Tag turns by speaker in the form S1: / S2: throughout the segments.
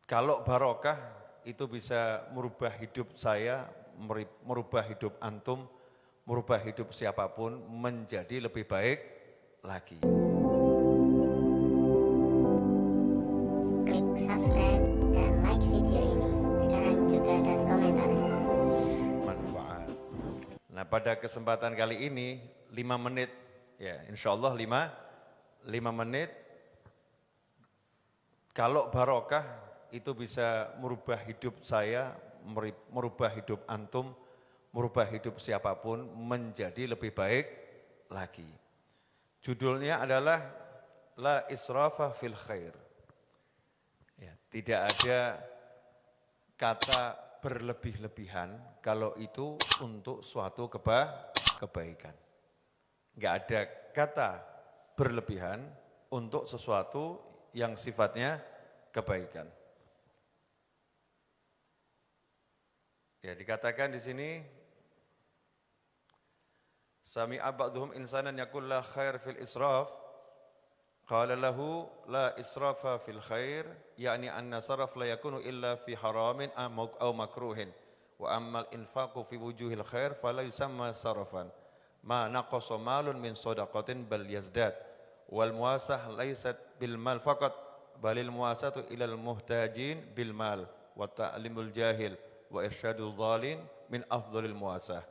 S1: Kalau barokah itu bisa merubah hidup saya, merubah hidup antum, merubah hidup siapapun menjadi lebih baik lagi.
S2: Klik subscribe dan like video ini sekarang juga dan komentarnya.
S1: Manfaat. Nah, pada kesempatan kali ini 5 menit, ya insya Allah 5 menit. Kalau barokah itu bisa merubah hidup saya, merubah hidup antum, merubah hidup siapapun menjadi lebih baik lagi. Judulnya adalah La Israfa fil Khair. Ya, tidak ada kata berlebih-lebihan kalau itu untuk suatu kebaikan. Enggak ada kata berlebihan untuk sesuatu yang sifatnya kebaikan. Ya, dikatakan di sini sami'a ba'dhum insanan yaqul la khair fil israf qala lahu la israfa fil khair yakni anna saraf la yakunu illa fi haramin aw makruhin wa ammal infaqu fi wujuhil khair fala yusamma sarafan ma naqasa malun min shadaqatin bal yazdad wal muasah laysat bil mal faqat balil muasatu ilal muhtajin bil mal wa ta'limul jahil wa irsyadul dhalin min afdhalil muasah.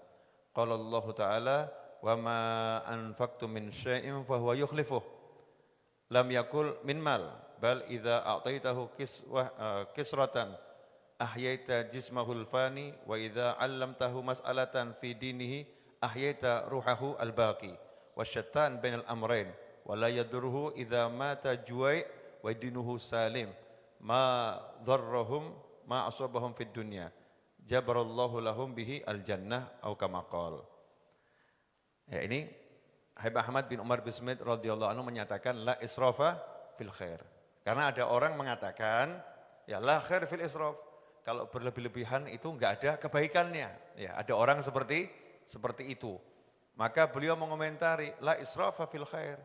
S1: Qala Allah Ta'ala wa ma anfaqtum min syai'in fa huwa yukhlifuh. Lam yakul min mal bal idza a'taitahu kisratan ahyaita jismahul fani wa idza 'allamtahu mas'alatan fi dinihi ahyaita ruhahu al-baqi wasyattan bainal amrayn wa la yadurruhu idza mata juwai' wa dinuhu salim ma dharrahum ma asabahum fid dunya jabarallahu lahum bihi al-jannah au kama qala. Ya, ini Habib Ahmad bin Umar bin Smith radhiyallahu anhu menyatakan la israfa fil khair. Karena ada orang mengatakan ya la khair fil israf. Kalau berlebih-lebihan itu enggak ada kebaikannya. Ya, ada orang seperti itu. Maka beliau mengomentari la israfa fil khair.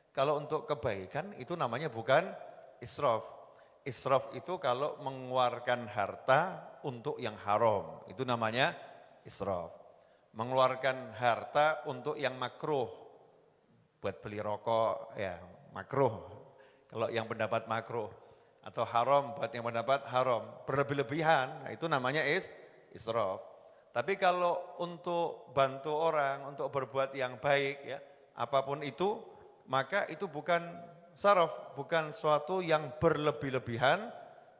S1: Kalau untuk kebaikan itu namanya bukan israf. Israf itu kalau mengeluarkan harta untuk yang haram, itu namanya israf. Mengeluarkan harta untuk yang makruh, buat beli rokok, ya makruh. Kalau yang pendapat makruh, atau haram buat yang pendapat haram, berlebih-lebihan, itu namanya israf. Tapi kalau untuk bantu orang, untuk berbuat yang baik, ya apapun itu, maka itu bukan saraf, bukan suatu yang berlebih-lebihan,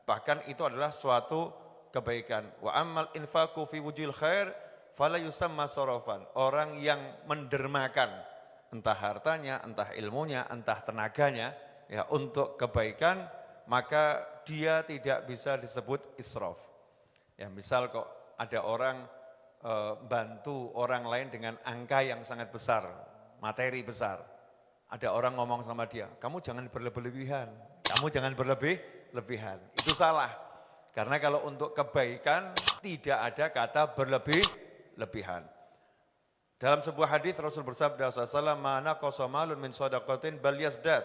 S1: bahkan itu adalah suatu kebaikan. Wa ammal infaqu fi wujhil khair fala yusamma sarafan. Orang yang mendermakan entah hartanya, entah ilmunya, entah tenaganya ya untuk kebaikan, maka dia tidak bisa disebut israf. Ya, misal kok ada orang bantu orang lain dengan angka yang sangat besar, materi besar. Ada orang ngomong sama dia, kamu jangan berlebih-lebihan, kamu jangan berlebih-lebihan. Itu salah. Karena kalau untuk kebaikan tidak ada kata berlebih-lebihan. Dalam sebuah hadis Rasul bersabda sallallahu mana qasamalun min shadaqatin bal yazdad.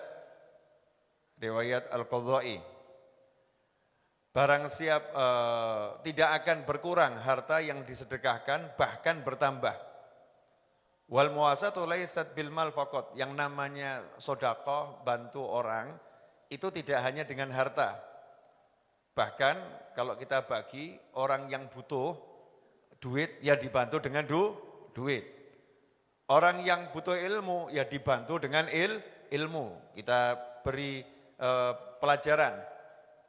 S1: Riwayat Al-Qadha'i. Barang siap tidak akan berkurang harta yang disedekahkan, bahkan bertambah. Wal muasatu laysat bil mal faqat. Yang namanya sedekah, bantu orang itu tidak hanya dengan harta. Bahkan kalau kita bagi orang yang butuh duit ya dibantu dengan duit. Orang yang butuh ilmu ya dibantu dengan ilmu. Kita beri pelajaran.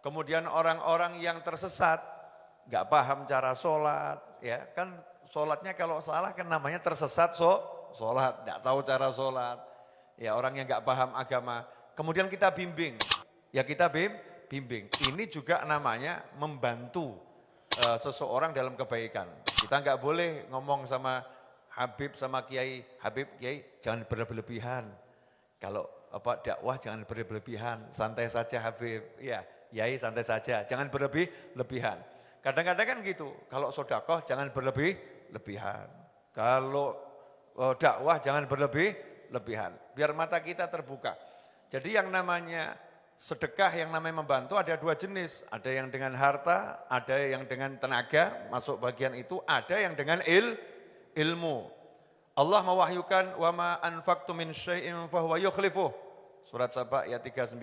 S1: Kemudian orang-orang yang tersesat enggak paham cara sholat, ya kan sholatnya kalau salah kan namanya tersesat sholat, enggak tahu cara sholat. Ya orang yang enggak paham agama. Kemudian kita bimbing, ya kita bimbing. Ini juga namanya membantu seseorang dalam kebaikan. Kita enggak boleh ngomong sama Habib sama Kiai, Habib Kiai jangan berlebihan. Kalau dakwah jangan berlebihan, santai saja Habib. Ya, Kiai santai saja, jangan berlebihan. Kadang-kadang kan gitu, kalau sedekah jangan berlebihan. Kalau dakwah jangan berlebihan, biar mata kita terbuka. Jadi yang namanya sedekah yang namanya membantu ada dua jenis. Ada yang dengan harta, ada yang dengan tenaga, masuk bagian itu. Ada yang dengan ilmu. Allah mewahyukan, wa ma anfaqtum min syai'in fahuwa yukhlifuh. Surat Saba ayat 39,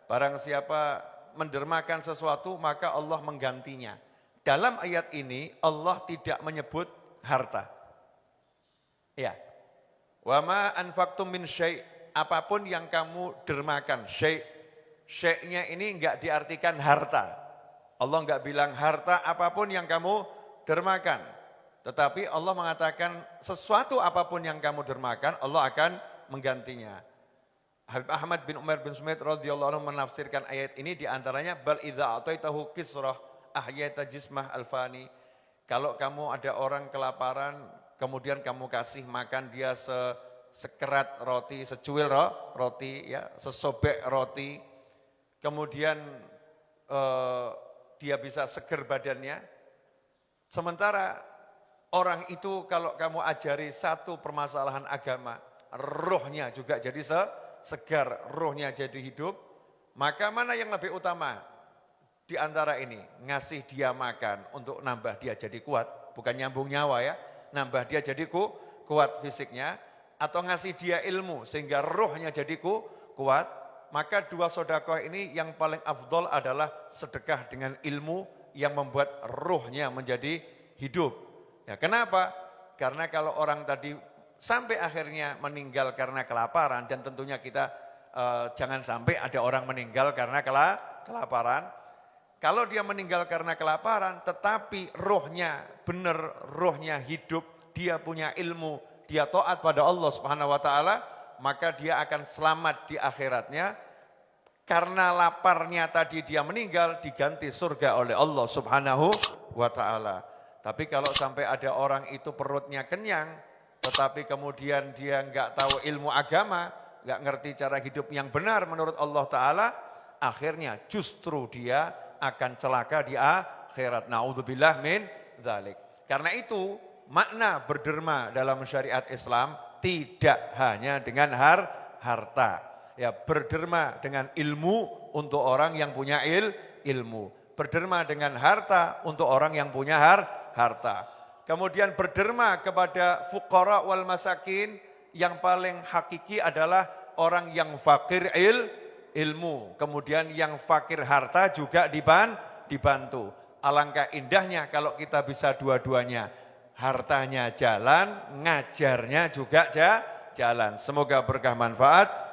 S1: barang siapa mendermakan sesuatu maka Allah menggantinya. Dalam ayat ini Allah tidak menyebut harta. Ya. Wa ma anfaqtum min syai', apapun yang kamu dermakan, syai'-nya ini enggak diartikan harta. Allah enggak bilang harta apapun yang kamu dermakan. Tetapi Allah mengatakan sesuatu apapun yang kamu dermakan, Allah akan menggantinya. Habib Ahmad bin Umar bin Sumaid radhiyallahu anhu menafsirkan ayat ini diantaranya bal idza ataitahu kisrah ahyata jismah alfani. Kalau kamu ada orang kelaparan, kemudian kamu kasih makan dia sekerat roti, secuil roti, ya, sesobek roti, kemudian dia bisa seger badannya. Sementara orang itu kalau kamu ajari satu permasalahan agama, rohnya juga jadi segar, rohnya jadi hidup, maka mana yang lebih utama di antara ini? Ngasih dia makan untuk nambah dia jadi kuat, bukan nyambung nyawa ya, nambah dia jadi kuat fisiknya, atau ngasih dia ilmu sehingga rohnya jadi kuat, maka dua sedekah ini yang paling afdol adalah sedekah dengan ilmu yang membuat rohnya menjadi hidup. Ya, kenapa? Karena kalau orang tadi sampai akhirnya meninggal karena kelaparan, dan tentunya kita jangan sampai ada orang meninggal karena kelaparan. Kalau dia meninggal karena kelaparan, tetapi rohnya benar, rohnya hidup, dia punya ilmu, dia taat pada Allah Subhanahu wa taala, maka dia akan selamat di akhiratnya. Karena laparnya tadi dia meninggal, diganti surga oleh Allah Subhanahu wa taala. Tapi kalau sampai ada orang itu perutnya kenyang, tetapi kemudian dia enggak tahu ilmu agama, enggak ngerti cara hidup yang benar menurut Allah Ta'ala, akhirnya justru dia akan celaka di akhirat. Na'udzubillah min dzalik. Karena itu makna berderma dalam syariat Islam tidak hanya dengan harta. Ya, berderma dengan ilmu untuk orang yang punya ilmu. Berderma dengan harta untuk orang yang punya harta. Kemudian berderma kepada fuqara wal masakin, yang paling hakiki adalah orang yang fakir ilmu. Kemudian yang fakir harta juga dibantu. Alangkah indahnya kalau kita bisa dua-duanya. Hartanya jalan, ngajarnya juga jalan. Semoga berkah manfaat.